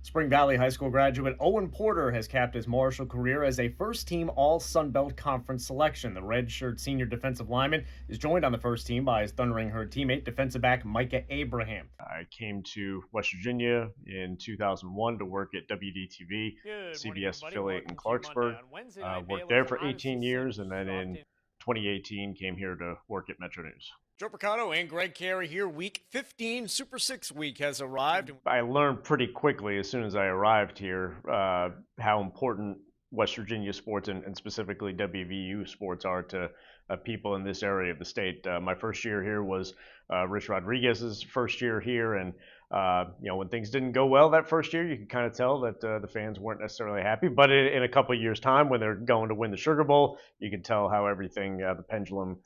Spring Valley High School graduate Owen Porter has capped his Marshall career as a first team All Sun Belt Conference selection. The redshirt senior defensive lineman is joined on the first team by his Thundering Herd teammate, defensive back Micah Abraham. I came to West Virginia in 2001 to work at WDTV, Good morning, CBS everybody. affiliate in Welcome to your Monday Clarksburg. on Wednesday night. Worked Baylor's there for Odyssey 18 years, and Sanders then dropped in in. 2018 came here to work at Metro News. Joe Brocato and Greg Carey here. Week 15, Super 6 week has arrived. I learned pretty quickly as soon as I arrived here how important West Virginia sports and specifically WVU sports are to people in this area of the state. My first year here was Rich Rodriguez's first year here, and when things didn't go well that first year, you could kind of tell that the fans weren't necessarily happy. But in a couple of years' time, when they're going to win the Sugar Bowl, you could tell how everything, the pendulum,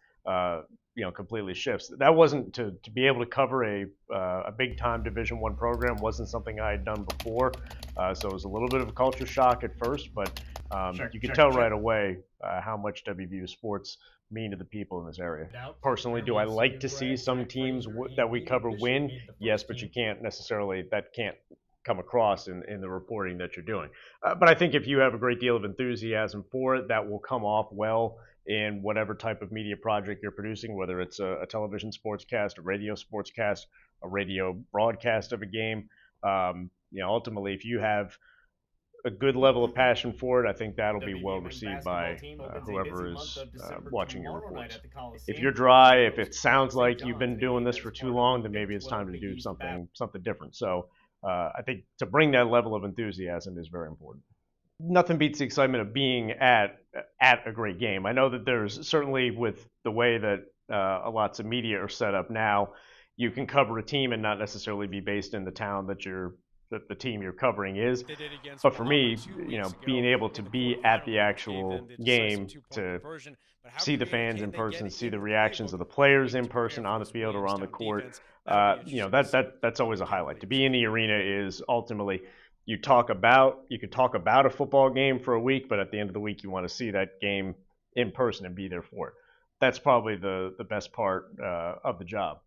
completely shifts. That wasn't to be able to cover a big time Division I program wasn't something I had done before, so it was a little bit of a culture shock at first, but you could tell right away how much WVU sports mean to the people in this area. Personally, do I like to see some teams that we cover win? Yes, but you can't necessarily, that can't come across in the reporting that you're doing. But I think if you have a great deal of enthusiasm for it, that will come off well in whatever type of media project you're producing, whether it's a television sportscast, a radio sportscast, a radio broadcast of a game. Ultimately, if you have a good level of passion for it, I think that'll be well received by whoever is watching your reports. If you're dry, if it sounds like you've been doing this for too long, then maybe it's time to do something different. So I think to bring that level of enthusiasm is very important. Nothing beats the excitement of being at a great game. I know that there's certainly, with the way that lots of media are set up now, you can cover a team and not necessarily be based in the town that the team you're covering is. But for me, being able to be at the actual game, to see the fans in person, see the reactions of the players in person on the field or on the court, that's always a highlight. To be in the arena is ultimately, you could talk about a football game for a week, but at the end of the week, you want to see that game in person and be there for it. That's probably the best part of the job.